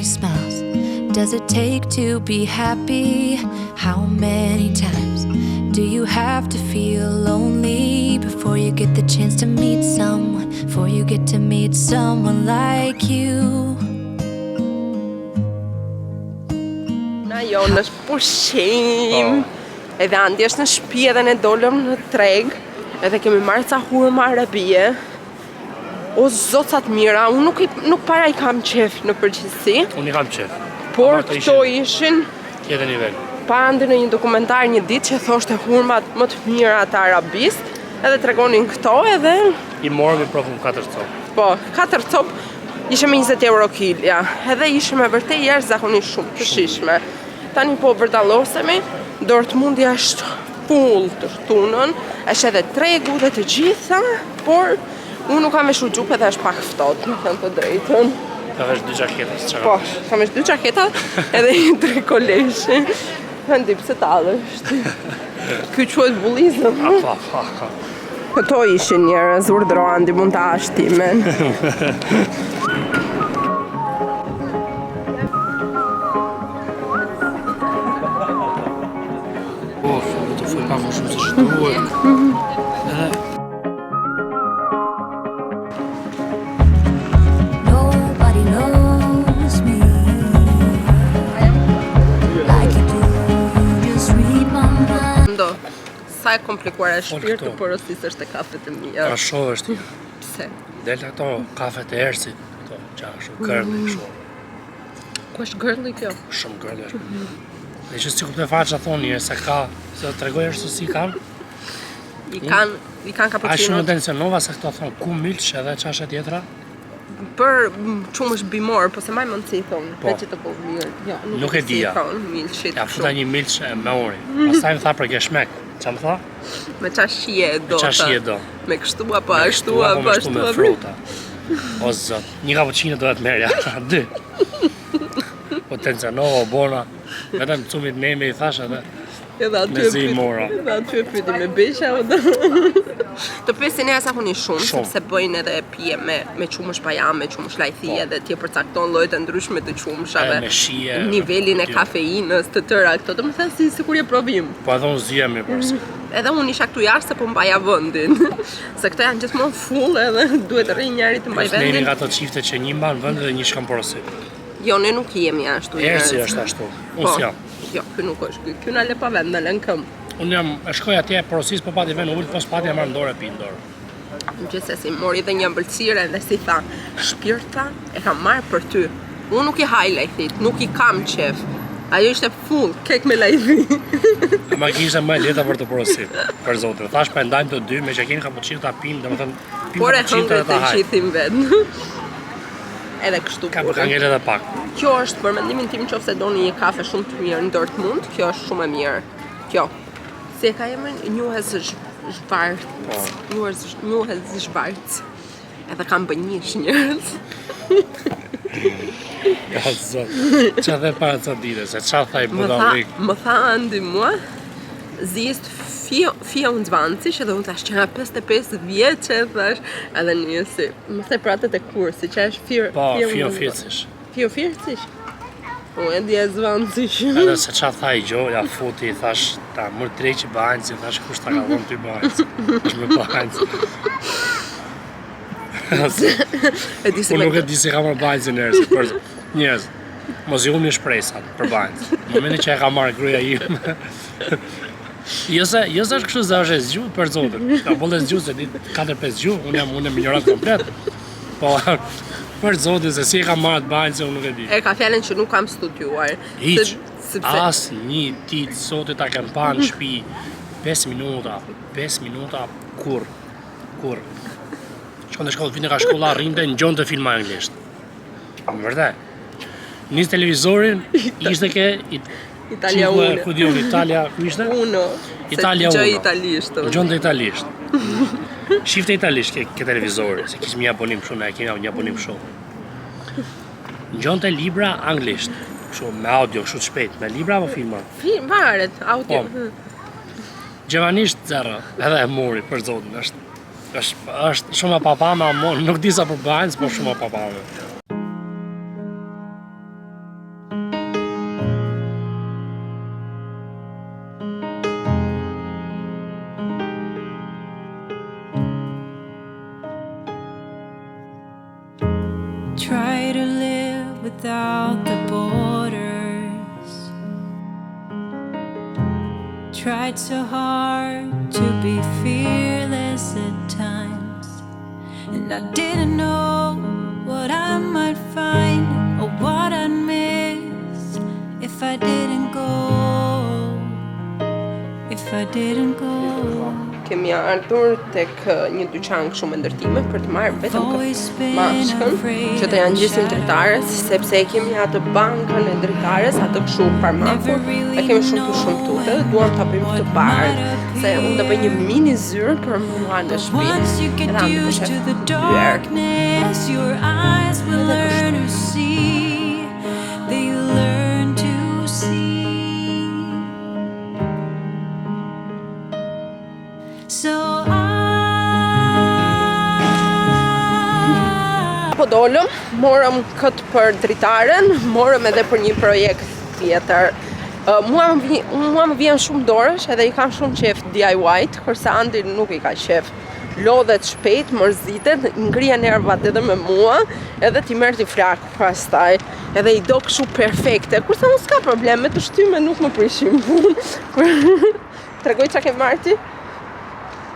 she smiles. Does it take to be happy? How many times do you have to feel lonely before you get the chance to meet someone? Before you get to meet someone like you? Na jo në pushim. Edhe andi është në shtëpi edhe ne dolëm në treg. Edhe kemi marrë ca hurma arabie. O zocat mira, unë nuk para I kam qef në përgjithësi. Unë I kam qef. Por këto ishin tjetër nivel. Pa andi në një dokumentar një ditë që thoshte hurmat më të mira të Arabisë, edhe tregonin këto edhe I morëm I provëm 4 copë. Po, 4 copë ishte me 20 euro kilja. Edhe ishte me vërtet jashtëzakonisht shumë të shishme. Tani po vërdallosemi, Dortmundi është full të shtunën, është edhe tregu dhe të gjitha, por unë nuk kam veshu gjupe dhe është pak ftohtë, me thënë të drejtën. Ka vesh 2 gjaketa, s'qa Po, kam vesh 2 gjaketa edhe 3 koleshi. Vendi pse tallësh. Ky quhet bullizëm. Këto ishin njerëz urdhro andi mund ta ashtimen. Po, do të pak më shumë se shtuhet. Nobody knows me like you do. Just read my mind. Sa e komplikuar e shpirti të porosisë është e kafet e mia. A shoh është. Pse? Delta këto kafet e ersit, këto qashu, gërli, shumë. Ku është gërli kjo? Shumë gërli është. Dhe që si kuptoj faqë thoni se ka, se të tregoj është si kanë. I kanë cappuccino. A shumë intencionova se këto thonë ku milç edhe qashe tjetra? Për qumë është bimor, po se maj mundësi thonë, Po. veç që të po mirë. Jo, Nuk e dija. Milçit. Ja futa një milç me uri. Pastaj më tha për keshmek. Qa më tha? Me qashje do. Me qashje do. Me kështu apo ashtu apo Me ashtu. fruta. O zot, një cappuccino do të merja, 2. Po tencionova, bona, vetëm cumit meme I thash edhe Edhe aty me zi mora. Edhe aty e pyti me besha o da. Të pesin e asakoni shumë, sepse bëjnë edhe pije me qumësh pajame, qumësh lajthie dhe tje përcakton llojet e ndryshme të qumshave. Me shije. Nivelin e kafeinës të tëra këto, të më thënë si kur je provim. Po edhe unë zi mirë përse. Edhe unë isha këtu jashtë se po mbaja vendin. Se këto janë gjithmonë full edhe duhet të rri njëri të mbaj Ne jemi vendin. nga ato çifte që një mban vend dhe një shkon porosit. Jo, ne nuk jemi ashtu. Ersi njerëz. është ashtu. Po. Unë s'jam. Jo, ky nuk është. Ky na le pa vend, na lën këm. Unë jam, e shkoj atje porosis, po pati vend ult, po s'pati e marr në dorë e pi në dorë. Gjithsesi, mori dhe një ëmbëlsire dhe si tha, shpirta e kam marrë për ty. Unë nuk I highlightit, nuk I kam qef. Ajo ishte full, kek me lajthi. Ma kishte më e lehta për të porosit. Për zotin. Thash pa e ndajmë të dy, me që keni cappuccino ta pim, domethënë pim Por e cappuccino hëngre dhe ta të haj. gjithim vetë. Edhe kështu Ka burë. ngel edhe pak. Kjo është për mendimin tim nëse doni një kafe shumë të mirë në Dortmund, kjo është shumë e mirë. Kjo. Si e ka emrin? Njuhes Schwarz. Njuhes Schwarz. Edhe kam bënjish njerëz. Ja zot. Qa dhe para ca dite, se qa tha I budallik. Më tha andi mua, zist 24 edhe unë thash që nga 55 vjeqe, thash, edhe njësi. Më the pratet e kursi, që është 44. 44? U e dje zvancish. Edhe se qa tha I gjo, ja futi, I thash, ta mërë treqi banjci, thash, kush ta ka dhon ty banjci. Tash me banjci. Unë nuk e di si ka marrë banjci njerëz, për njerëz. Mos I humni shpresat për banjci. Në momentin që e ka marrë gruaja ime. Jo se është kështu se është e zgjuar për zotin. Ka bollë zgjuar se ditë 4-5 gjuhë, unë jam ignorant komplet. Po për zotin se si e ka marrë banjci unë nuk e di. E ka fjallën që nuk kam studiuar. Hiq. Sepse As një ditë sot ta kem pa në shtëpi 5 minuta kur. Shkon të shkollë, vinte nga shkolla, rrinte, ngjonte filma anglisht. Më vërtet. Nis televizorin, ishte ke Italia 1. Ku diun Italia, ku ishte? Uno. Italia Se 1. gjë italisht. Gjonte italisht. Shifte italisht ke televizori, se kishim një abonim shumë, ne kemi një abonim shumë. Gjonte libra anglisht, kështu me audio, kështu të shpejt, me libra apo filma? Film, varet, audio. Po. Gjevanisht zero, edhe e mori për zotin, është shumë e papame amon, nuk di sa për banjës, por shumë e papame. Try to live without the borders. Tried so hard to be fearless at times, and I didn't know what I might find or what I'd miss if I didn't go. If I didn't go. Kemi ardhur tek një dyqan kështu me ndërtime për të marrë vetëm këtë mashkën që të janë gjithë dritares, sepse e kemi atë bankën e dritares, atë kështu parmakur, e kemi shumë të shumtutë, duam ta bëjmë të bardhë, se unë do bëj një mini zyrë për mua në shtëpi. Once you get used to the darkness, your eyes will learn to see. They learn to see. So Po dolëm, morëm këtë për dritaren, morëm edhe për një projekt tjetër. Mua më vjen shumë dorësh edhe i kam shumë qef DIY-t, kurse Andi nuk i ka qef. Lodhet shpejt, mërzitet, ngrija nervat edhe me mua, edhe ti merr ti frak pastaj. Edhe i do kështu perfekte, kurse unë s'ka probleme, të shtyme nuk më prishin punë. Tregoj çka ke marrë ti?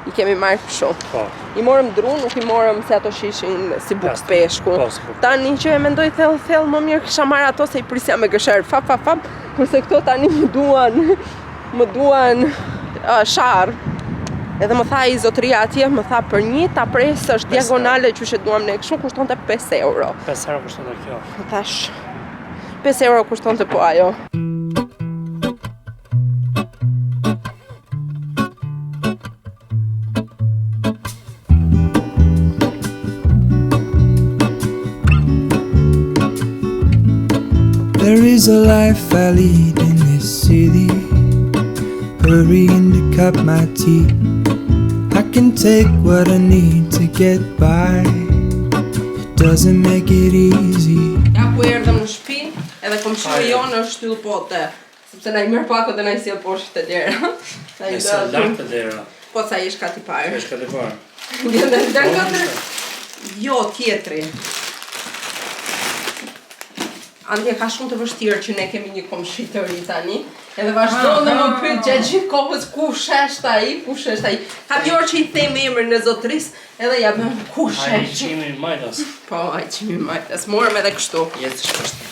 I kemi marrë kështu. Po. I morëm dru, nuk i morëm se ato shishin si buk peshku. Tani që e mendoj thellë më mirë kisha marrë ato se i prisja me gësher fap, kurse këto tani më duan sharr. Edhe më tha i zotëria atje, më tha për një ta presësh diagonale që she duam ne kështu kushtonte 5 euro. 5 euro kushtonte kjo. Më thash 5 euro kushtonte po ajo. There is a life I lead in this city, hurrying to cut my teeth. I can take what I need to get by. It doesn't make it easy. Ja ku erdhëm në shtëpi, edhe komshia jonë është shtyll pote, sepse na i merr pakot dhe na i sjell poshtë te dera. E se lart te dera. Po sa ish ka ti parë. Është ka të parë. Jo, tjetri. Andi ka shumë të vështirë që ne kemi një komshi të ri tani. Edhe vazhdon dhe më pyet gjatë gjithë kohës kush është ai. Kam një orë që i them emrin e zotërisë, edhe ja bëm kush është. Ai qimi majtas. Po, ai qimi majtas. Morëm edhe kështu. Jetë shpeshtë.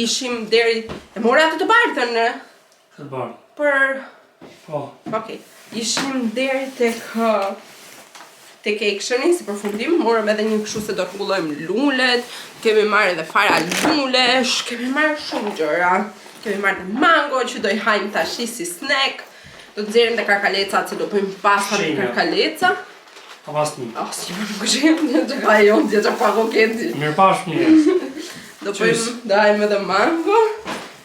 Ishim deri e mora atë të bardhën. Të bardhë. Për Po. Okej. Ishim deri tek actioni si përfundim, morëm edhe një kështu se do të mbullojmë lulet, kemi marrë edhe fara lulesh, kemi marrë shumë gjëra. Kemi marrë mango që do i hajmë tash si snack. Do të nxjerrim te karkalecat se do bëjmë pasta me karkaleca. Po asnjë. Si më nuk është një gjë ajo, dia çfarë pago kenti. Mirëpash mirë. Do hajmë edhe mango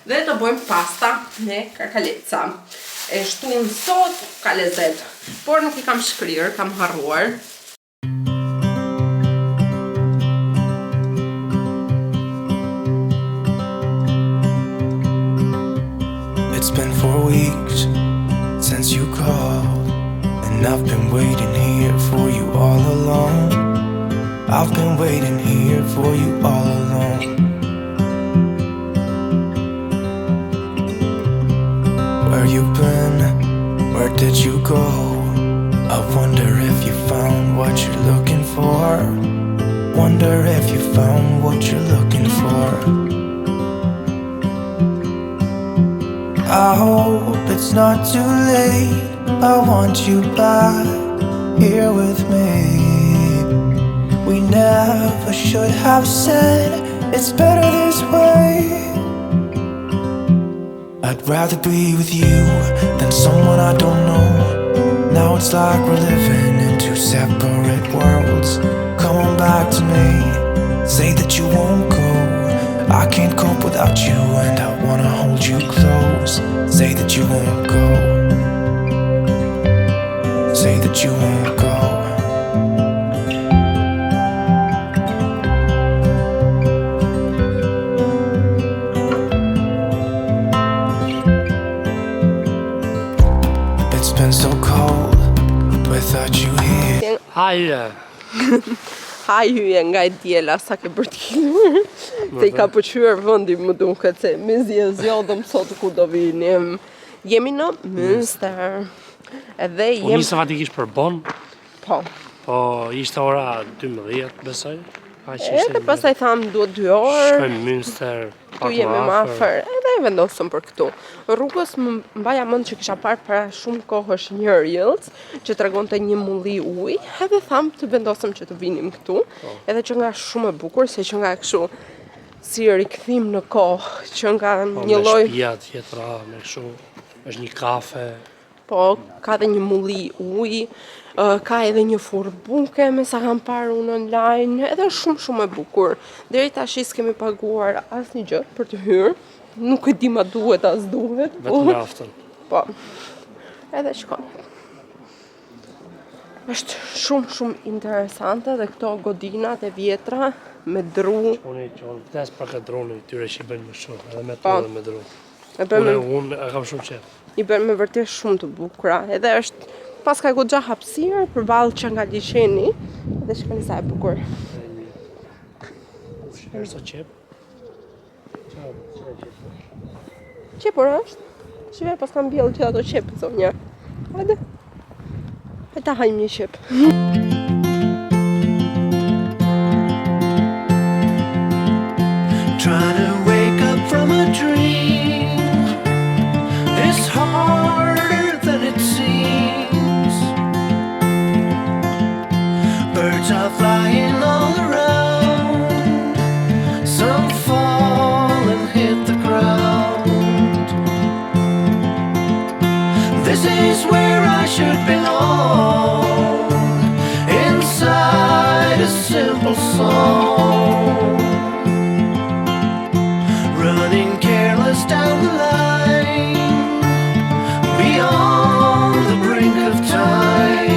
dhe do bëjmë pasta me karkaleca. E shtun sot ka lezet, por nuk i kam shkrirë, kam harruar. It's been 4 weeks since you called, and I've been waiting here for you all along. I've been waiting here for you all along. Where you been? Where did you go? I wonder if you found what you're looking for. Wonder if you found what you're looking for. I hope it's not too late. I want you back here with me. We never should have said it's better this way. I'd rather be with you than someone I don't know. Now it's like we're living in 2 separate worlds. Come on back to me, say that you won't go. I can't cope without you and I wanna hold you close. Say that you won't go. Say that you won't go. It's been so cold without you here. Hajde. hyje nga e djela sa ke për t'kilur. Se i ka pëqyër vëndi më duket se me zjodhëm sot ku do vinim. Jemi në Münster. Edhe Po nisë fatikisht për Bonn, Po. po ishte ora 12, besoj. Edhe pastaj tham duhet 2 orë. Shkojmë Münster, Tu pak jemi më më afër. afër. Edhe e vendosëm për këtu. Rrugës më mbaja mend që kisha parë para shumë kohësh një reels që tregonte një mulli ujë, edhe tham të vendosëm që të vinim këtu. Edhe që nga shumë e bukur, se që nga kështu si rikthim në kohë, që nga një Me lloj, shtëpia tjetra, me kështu, është një kafe. po ka edhe një mulli ujë, ka edhe një furbuke me sa kam parë unë online, edhe është shumë e bukur. Deri tash s'kemi paguar asnjë gjë për të hyrë. Nuk e di ma duhet as duhet. Vetëm me aftën. Po. Edhe shkon. Është shumë interesante dhe këto godinat e vjetra me dru. Unë vdes për këtë dronin tyre që i bëjnë më shumë, edhe me Po. to dhe me dru. E bën Unë e kam shumë qef. i bën me vërtet shumë të bukura. Edhe është pas ka goxha hapësirë përballë që nga liçeni, dhe shkoni sa e bukur. Është so qep. Qepur është? Shive pas kam bjellë që ato qepë, zonja. Hajde. Hajde ta hajmë një qep. Trying to wake up from a dream is harder than it seems. Birds are flying all around. Some fall and hit the ground. This is where I should belong. Inside a simple song. Running careless down the line, beyond the brink of time.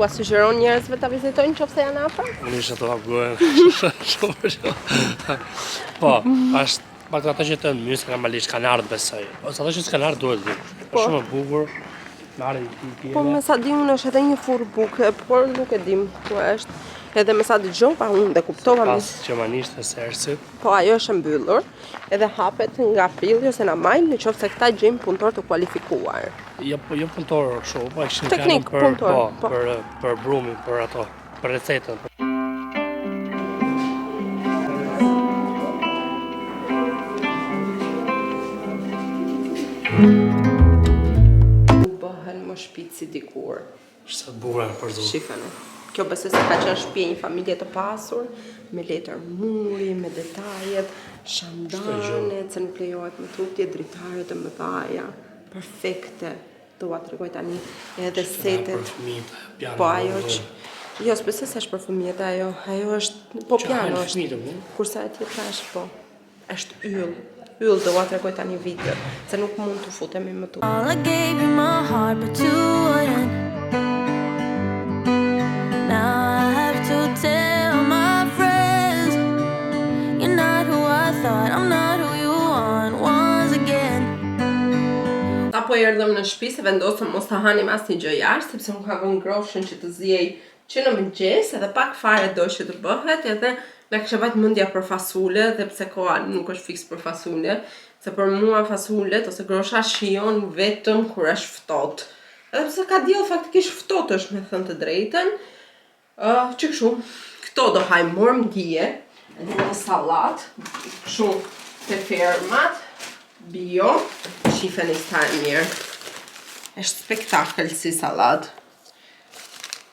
Ua sugjeron njerëzve ta vizitojnë nëse janë afër? Unë isha të hapguën. Po, është pak ata që të në Münster normalisht kanë ardhur besoj. Ose ata që s'kanë ardhur duhet vinë. Është shumë e bukur. Marrë i Po me sa di unë është edhe një furbuke, por nuk e dim ku është. Edhe me sa dëgjova unë dhe kuptova pas gjermanisht e sersit. po ajo është e mbyllur, edhe hapet nga prilli ose nga maj nëse këta gjejmë punëtor të kualifikuar. Jo punëtor kështu, po kishin Teknik, për punëtor, po. për brumin, për ato, për recetën. Nuk bëhen më shtëpi si dikur. Është sa bukur për zonë. Shifën. Kjo besoj se ka qenë shtëpi e një familje të pasur, me letër muri, me detajet, shandane, që nuk lejohet me tutje, dritaret e mëdhaja, perfekte. Dua t'rregoj tani edhe setet. Piano. Po ajo që... Jo, s'besoj se është për fëmijët ajo. Ajo është... Po piano është. Kurse e tjetra është po. Është yll. Yll, dua t'rregoj tani video. Se nuk mund të futemi më tu. All I gave you my heart, but you wouldn't. Now I have to tell my friends, you're not who I thought, I'm not who you want once again. Apo erdhëm në shtëpi se vendosëm mos ta hanim asnjë gjë jashtë, sepse më ka vënë groshën që të zjej që në mëngjes, edhe pak fare do që të bëhet, edhe na kishte vajt mendja për fasule, dhe pse koha nuk është fiks për fasule, se për mua fasulet ose grosha shijon vetëm kur është ftohtë. Edhe pse ka diell faktikisht ftohtë është, me thënë të drejtën. Që kështu, këto do hajmë morëm dije, edhe një sallat, kështu të fermat, bio, shifeni sa e mirë. Është spektakël si sallat.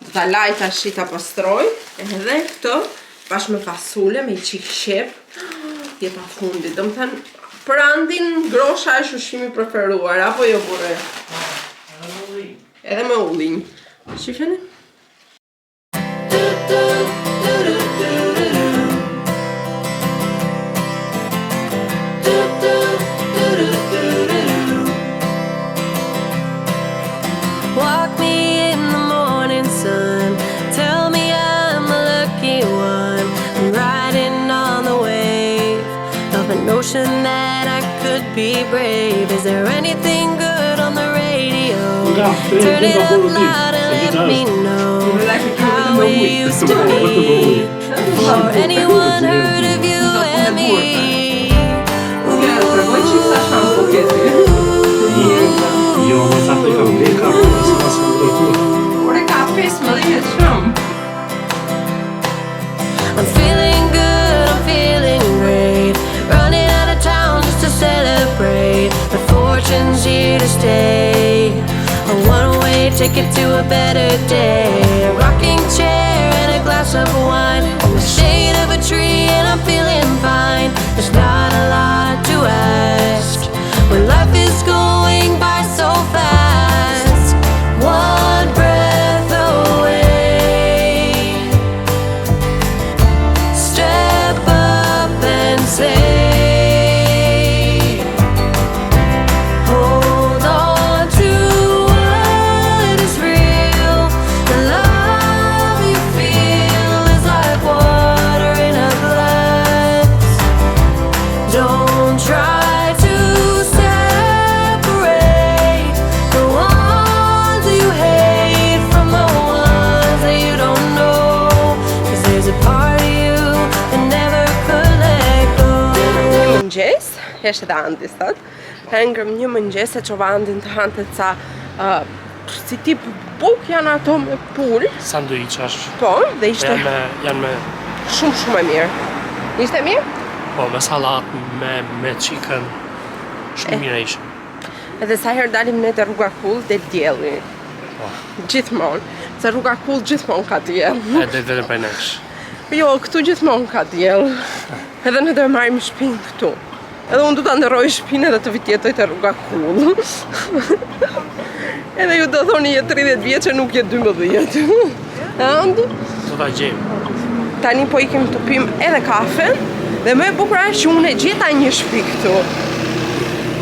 Do ta laj tash ta pastroj, edhe këtë bashkë me fasule, me qik shep, je pa fundit. Do më thënë, për Andin grosha është ushqimi preferuar, apo jo burre? Edhe me ullin. Shifeni? Walk me in the morning sun, tell me I'm the lucky one. I'm riding on the wave of an ocean that I could be brave. Is there anything good on the radio? Turn it up loud and let me know how it used to be. For anyone heard of you and me? Jo, më sa të kam beka, më sa pas më ndërtuar. Ore ka 15 shumë. I'm feeling good, I'm feeling great. Running out of town just to celebrate. But fortune's here to stay. A one-way ticket to a better day. A rocking chair and a glass of wine. In the shade of a tree and I'm feeling fine. There's not a lot to ask when life is going by so fast. One breath away. Step up and say, hold on to what is real. The love you feel is like water in a glass. Don't try to separate the ones that you hate from the ones that you don't know. 'Cause there's a part of you that never could let go. Mëngjes, është edhe Andi sot. Hëngrëm një mëngjes e çova Andin të hante ca si tip buk janë ato me pul. Sanduiçash. Po, dhe ishte Janë me shumë e mirë. Ishte mirë? po me sallat, me chicken. Shumë mirë ishte. Edhe sa herë dalim ne te rruga Kull del dielli. Po. Gjithmonë, se rruga Kull gjithmonë ka diell. Edhe dhe për nesh. Jo, këtu gjithmonë ka diell. Edhe ne do e marrim shtëpinë këtu. Edhe unë du ta ndërroj shtëpinë edhe të vitjetoj te rruga Kull. Edhe ju do thoni je 30 vjeçë nuk je 12. Andu? Do ta gjejmë. Tani po ikim të pim edhe kafe. Dhe më e bukur është që unë e gjeta një shtëpi këtu.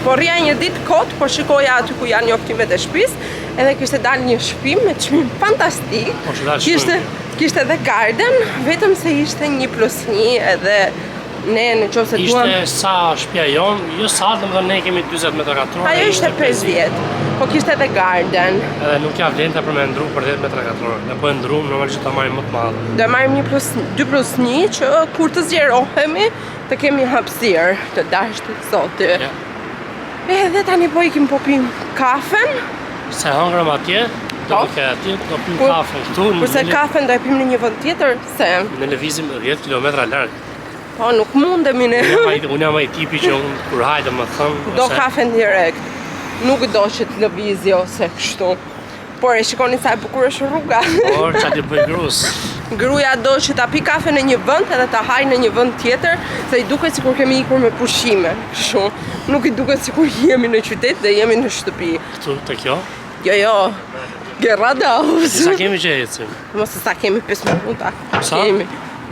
Po rria një ditë kot, po shikoja aty ku janë njoftimet e shtëpisë, edhe kishte dalë një shtëpi me çmim fantastik. Po që dalë shumë. Kishte edhe garden, vetëm se ishte 1+1 edhe ne në qoftë se duam. Ishte sa shtëpia jon, jo sa, domethënë ne kemi 40 metra katror. Ajo ishte 50, po kishte edhe garden. Edhe nuk ja vlente për me ndru për 10 metra katror. Ne po e ndrum, normalisht ta marrim më të madhe. Do e marrim 2+1 që kur të zgjerohemi të kemi hapësirë të dashtit zoti. Ja. Edhe tani po ikim po pim kafen. Se hëngrëm atje, do ke atje, do pim kafe këtu. Kurse kafen do e pim në një vend tjetër, se Ne lëvizim 10 kilometra larg. po nuk mundemi ne. Unë jam ai tipi që unë kur hajde më thëm. Do kafen direkt. Nuk do që të lëvizje ose kështu. Por e shikoni sa e bukur është rruga. Por ç'a ti bëj grus. Gruaja do që ta pi kafe në një vend edhe ta haj në një vend tjetër, se i duket sikur kemi ikur me pushime. Kështu. Nuk i duket sikur jemi në qytet dhe jemi në shtëpi. Këtu te kjo? Jo. Geradaus. Sa kemi që ecim? Mos sa kemi 5 minuta. Sa? Kemi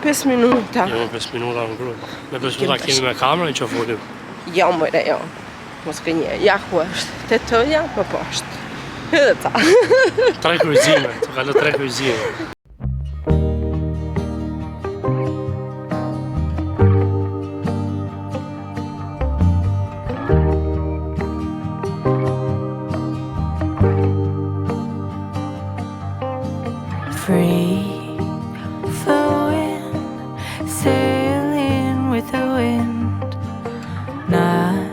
5 minuta. Jo, 5 minuta në grup. Me 5 minuta kemi me kamerën që folim. Jo, mëre, jo. Mos kënje. Ja ku është. Te tëja, më poshtë. Edhe ta. 3 kryqëzime, të kalë 3 kryqëzime. Free flowing, sailing with the wind, not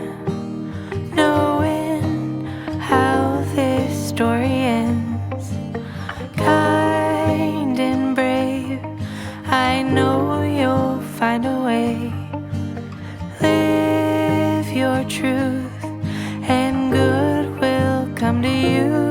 knowing how this story ends. Kind and brave, I know you'll find a way. Live your truth, and good will come to you.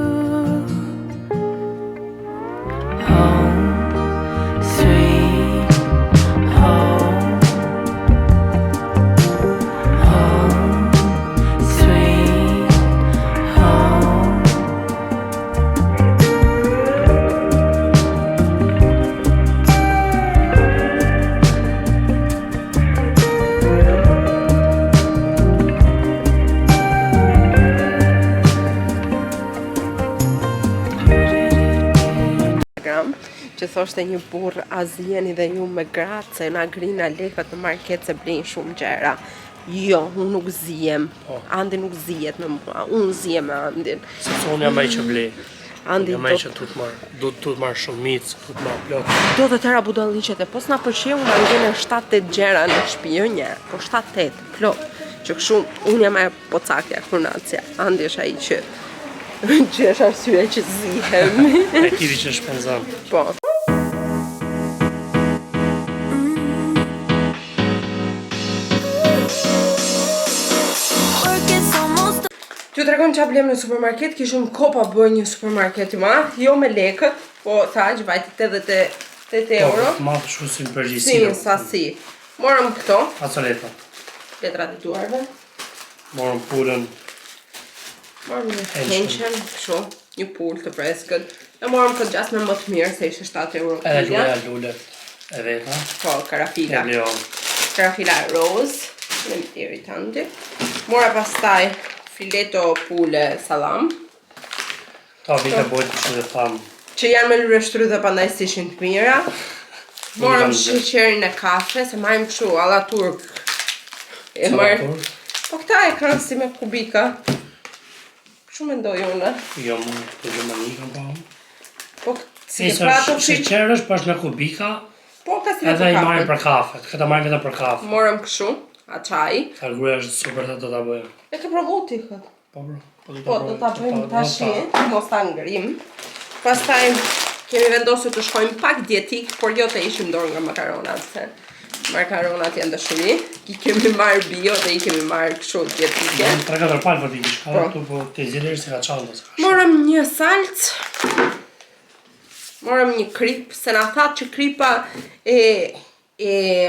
Që thoshte një burr, as jeni dhe ju me gratë se na grina lekët në market se blejnë shumë gjera. Jo, unë nuk zijem. Andi nuk zijet me mua, unë zijem me Andin. Sepse unë jam ai që blej. Andi Jam ai që tu të marr shumicë, tu të marr plot. do të tëra budalliqet e pos na pëlqeu na ngene 7-8 gjera në shtëpi, jo një, po 7-8 plot. Që kështu unë jam e pocakja, kurnacja. Andi është ai që është arsye që zihem. E tipi që shpenzon. Po. T'ju tregojmë çfarë blem në supermarket, kishim kopa bëj një supermarket i madh, jo me lekët, po thaç vajti 88 euro. Po, madh shumë si në përgjithësi. Si në sasi. Morëm këto, Fasoleta. letrat e duarve. Morëm pulën. Morëm një tension, kështu, një pul të freskët. E morëm këtë gjasme më të mirë, se ishte 7 euro Edhe kilja. luja lullet. E veta. Po, karafila. E leon. Karafila rose, në irritanti. Mora pastaj fileto pule salam, Ta vite bojtë që dhe thamë. që janë me lure shtry dhe pandaj si ishin të mira. Morëm sheqerin e kafe, se marrim kështu, alla turk. E marrim. Po këta e kanë si me kubika. Kështu mendoj unë. Jo, më të Gjermanikën pa. Po si e pra të shqip. Sheqer është pas me kubika, Po ka si me edhe i marrim kafe. për kafe. Këta marrim vetëm për kafe. Morëm kështu, açaj. Ta gruja është super të do ta bëjmë. E ke provu ti këtë? Po bro. Po, do ta bëjmë tash, mos ta ngrim. Pastaj kemi vendosur të shkojmë pak dietik, por jo të ishim dorë nga makaronat, se makaronat janë dashuri. I kemi marrë bio dhe i kemi marrë kështu dietike. 3-4 palë për t'i kishka, Po. tu po të zilër se ka qandës. Morëm një salcë, morëm një krip, se na thatë që kripa e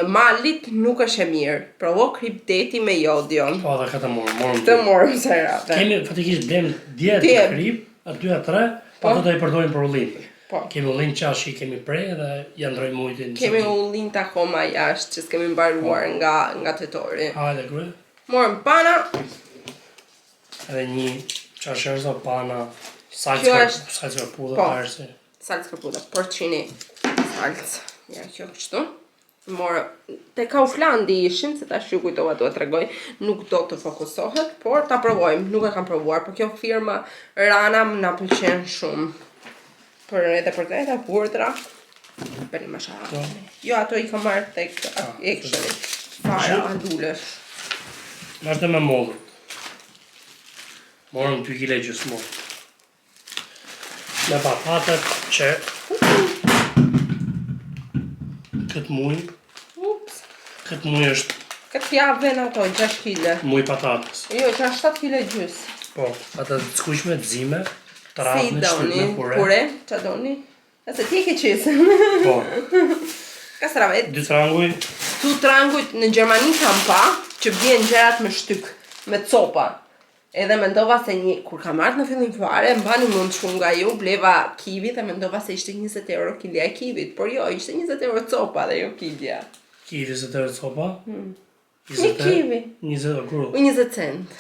malit nuk është e mirë. Provo krip deti me jodion. Po dhe këtë morëm. Të morëm se rate. Kemi fatikisht blem 10 krip, 2-3, pa do të i përdorim për ullim. Po. Kemi ullim qashi, kemi prej dhe janë ndroj mujtin. Kemi ullin të akoma jashtë që s'kemi mbaruar nga tetori. Hajde grue. Morëm pana, Edhe një qashërzo pana, Kjo është- salcë për pudë, Po. arsi. salcë këpuda, porcini salcë. Ja, kjo kështu. Morë, te Kauflandi ishin, se tash ju kujtova do të tregoj, nuk do të fokusohet, por ta provojmë, nuk e kam provuar, por kjo firma Rana na pëlqen shumë. Për edhe për këta hurdhra, bëni më shara. Jo, ato i kam marrë tek Action. Fara, alulesh. Vazhdo me mollët. Morëm 2 kg gjysmë mollë. Me patatet që këtë muj është Këtë javë vjen ato 6 kg. muj patatës. Jo, që është 7 kg gjys. Po, ata të skuqme, të zime, të Si rafme, doni, shtypme, pure. pure, qa doni? Nëse ti e ke qesë. Po, Kastravet. 2 tranguj, Tu trangujt në Gjermani kam pa, që vjen gjerat me shtyk, me copa. Edhe mendova se kur kam ardhur në fillim fare, mbani mund shumë nga ju, bleva kiwi dhe mendova se ishte 20 euro kilja e kiwit, por jo, ishte 20 euro copa dhe jo kilja. Kiwi 20 euro copa? Një kiwi. 20 euro kuru. 20 cent.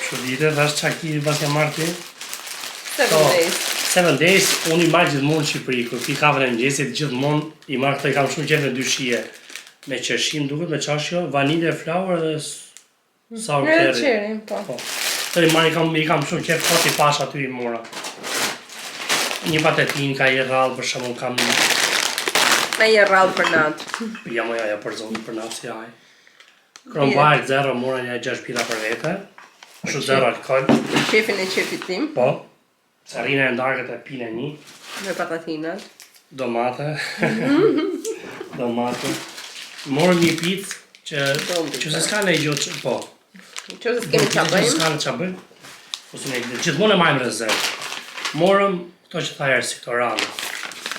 Shudite, thash qa kiwi pas ka marrë ti? 7 days. 7 days, unë i marrë gjithmonë në Shqipëri, kur pi kafën e mëngjesit, gjithmonë i marrë këto, i kam shumë qef në dy shije. Me qershim duket, me qashjo, vanilje, flour dhe sour cherry. Cherry, po. Të i kam shumë qef, kot i pash aty i mora. Një patetin ka i rrallë, për shembull kam... Me i rrallë për natë. Ja moja për zonë për natë si aj. Krombarë, 0, mora një 6 pita për vete. Shumë 0 alkohol. Qefin e qefit tim. Po. Sarina e ndarkët e pine një. Me patatinat. Domate. Domate. Morëm një picë që se s'ka në i gjotë, po. Që se s'kemi qa bëjmë? S'ka në qa bëjmë. Gjithmonë e majmë rezervë. Morëm këto që tha ersi, këto rana.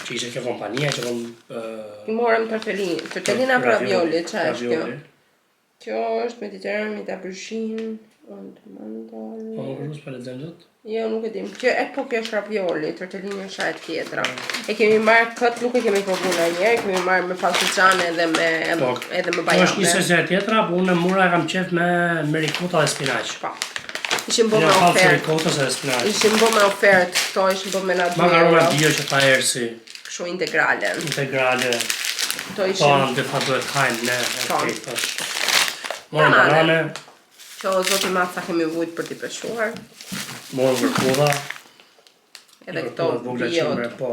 Që ishe kjo kompania, që kom... Morëm tortellina për ravioli, qa është kjo? Ravioli. Kjo është mediterrane, me aubergine, mandorle... Po nuk është për lexojmë dot? Jo, nuk e dim. Kjo është ravioli, tortellini është ajo tjetra. E kemi marrë këtë, nuk e kemi provuar ndonjëherë, kemi marrë me falciçane edhe me bajame. Kjo është një sesë e tjetra, po unë mura kam qef me rikota dhe spinaq. Po. Ishin bë me ofertë. Rikotas dhe spinaq. Ishin bë me ofertë, këto ishin bë me na 2 euro. Makarona bio që tha ersi. Kështu integrale. Integrale. Këto ishin. Po, në të fa duhet hajnë, ne. Po. Morëm banane. Që o zoti Maca kemi vujt për t'i peshuar. Morëm vërkulla. Edhe këto biot. Po.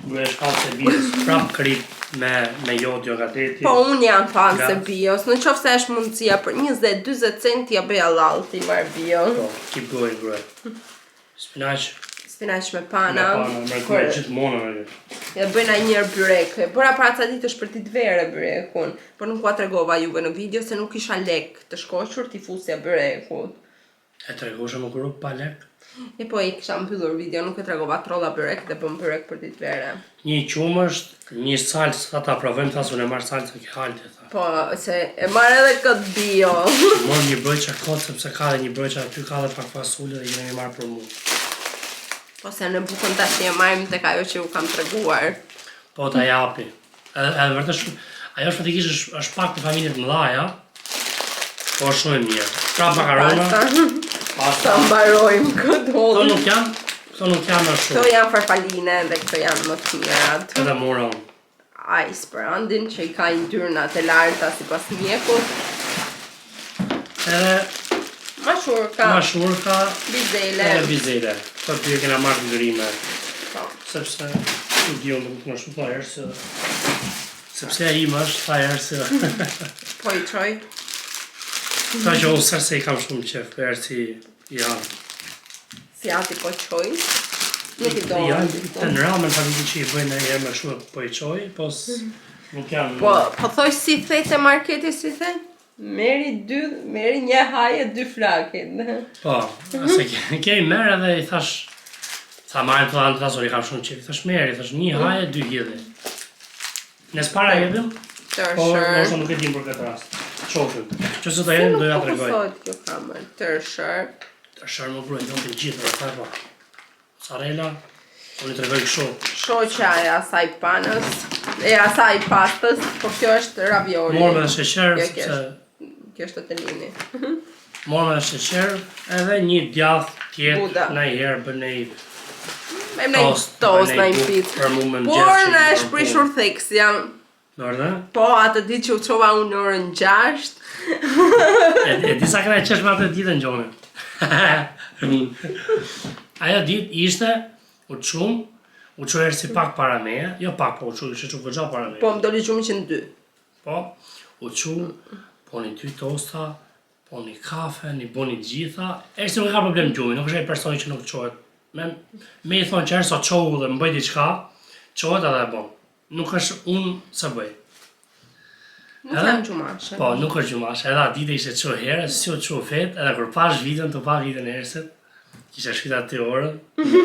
Bre shkallë se bios. Prap krip me jod jo gateti. Po unë jam fan se bios. Në qoftë se është mundësia për 20-20 cent ja bëja lall ti marr bio. Po, keep going bre. Spinaq. Spinaq me pana. Me kërë gjithmonë në Ja bëjna njërë byrek. Bëra para ca ditësh për t'i tvere byrekun. Por nuk ua tregova juve në video se nuk isha lek të shkoqur t'i fusja byrekut. E tregosha më kërru pa lek? E po i kisha mbyllur video, nuk e tregova trolla byrek dhe bëm byrek për t'i tvere. Një qumësht, një salsë, ta provojmë, thasë unë e marrë salsë në këhalti, tha. Po, se e marrë edhe këtë bio. Morë një brojqa kotë, sepse ka dhe një brojqa aty, ka dhe pak fasulli dhe jemi marrë për mu. Po se në bukën tash e marrim tek ajo që u kam treguar. Po ta japi. Edhe vërtet shumë, ajo fatikisht është pak të familjet mëdhaja, po është shumë e mirë. Pra makarona, pasta. Ta mbarojmë këtë hollë. Këto nuk janë më shumë. Këto janë farfaline dhe këto janë më të mirat. Edhe mora unë. Ai sperandin që i ka yndyrnat e larta sipas mjekut. Edhe mashurka, bizele. Edhe bizele. Këto dy e kena marrë ngërime. Po. Sepse nuk dion më shumë tha ersi. Sepse ai më është tha ersi. Po i çoj. Ta që unë sërse i kam shumë qef, ersi janë. Si ati po çoj. Nuk i do. Janë të në ramen familji që i bëjnë e me shumë po i qoj, pos nuk janë... Po thoj si the te marketi si the? Meri një haje 2 flakin. Po, ase kemi merë edhe i thash... Tha marrën të dhanë të thasur i kam shumë qef, i thash meri, i thash 1 haje 2 hidhe. Nes para jedhëm, po nështë nuk e dim për këtë rast. Qofim, që se të jedhëm doja të regoj. Nuk thot kjo kamer, tërshër. Tërshër më brojnë, do të gjithë, dhe thaj po. Sarela, unë i të regoj kësho. Shoqja e asaj panës, e asaj pastës, po kjo është ravioli. Morme dhe sheqer, sepse... Kjo është tortellini. Morme dhe sheqer, edhe një djath tjetë, na i herë bën e i tost, na i pizë. Por në është prishur theks, jam... Nërde? Po, atë ditë që u qova unë në orën 6. E disa këna e qesh me atë ditë në gjone. Ajo ditë ishte, u qumë ersi pak para meje, jo pak, po u qumë, ishe që vëgja para meje. Po, më doli qumë 102. Po, u qumë, po një 2 tosta, po një kafe, një bo një gjitha. Ersi nuk ka problem gjumi, nuk është e personi që nuk qohet. Me i thonë që erso qohu dhe më bëj diqka, qohet edhe e bon. Nuk është unë se bëj. Nuk jam gjumashe. Po, nuk është gjumashe. Edhe a dite ishte që herë, si o që fet, edhe kur pash vitën, të pa vitën e erset, kisha shvita 3 orën,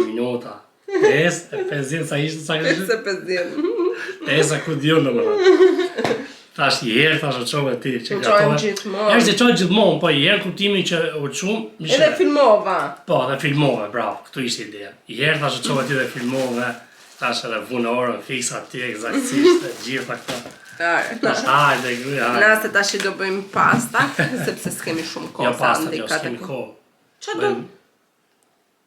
minuta. 5, 50, sa ishte, sa kështë? 5 e 50. Sa ku dion në më. Tash i herë thash o çove ti që qojmë gjithmonë. Është se çoj gjithmonë, po i herë kuptimi që u shumë. Edhe filmova. Po, dhe filmove, bravo, këtu ishte ideja. I herë thash o çove ti dhe filmove, tash edhe vunë orën fiksa ti eksaktësisht gjitha këto. Hajde, gruja. Nëse tash do bëjmë pasta, sepse s'kemi shumë kohë. Jo pasta, jo s'kemi kohë. Qa do?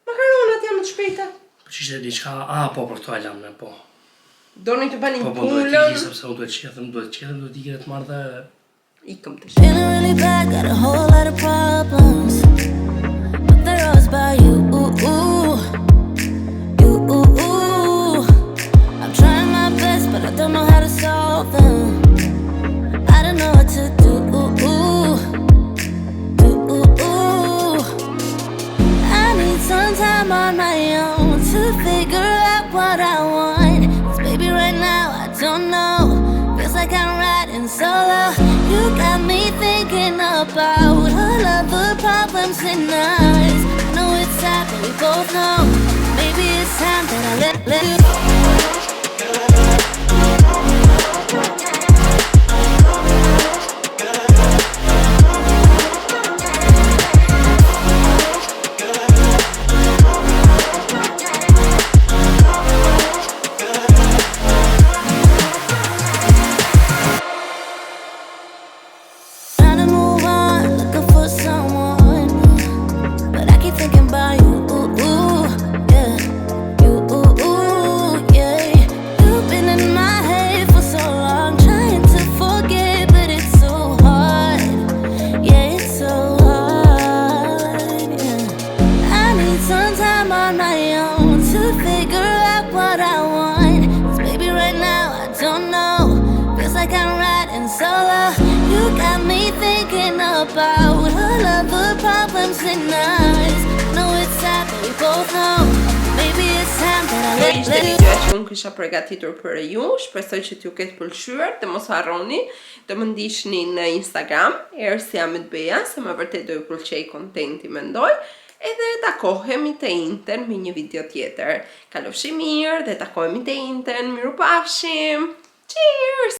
Makaronat janë të shpejta. Po që ishte diçka, po për këto e lam ne, po. Doni të bani Po pullën. duhet t'i sepse unë duhet qethem, duhet t'i të marrë dhe... Ikëm të shpejta. Feeling really bad, got a whole lot of problems, but they're always about you. I'm trying my best, but I don't know how to solve them. I don't know what to do. I need some time on my own to figure out what I want. 'Cause baby, right now I don't know. Feels like I'm riding solo. You got me thinking about all of the problems in us. I know it's sad, but we both know. Maybe it's time that I let you go. Ishte videoja që unë kisha përgatitur për ju, shpresoj që t'ju ketë pëlqyer, dhe mos harroni të më ndiqni në Instagram, @ersiamedbeja, se më vërtet do ju pëlqej kontenti mendoj, edhe takohemi të njëjtën me një video tjetër. Kalofshi mirë dhe takohemi të njëjtën, mirupafshim. Cheers!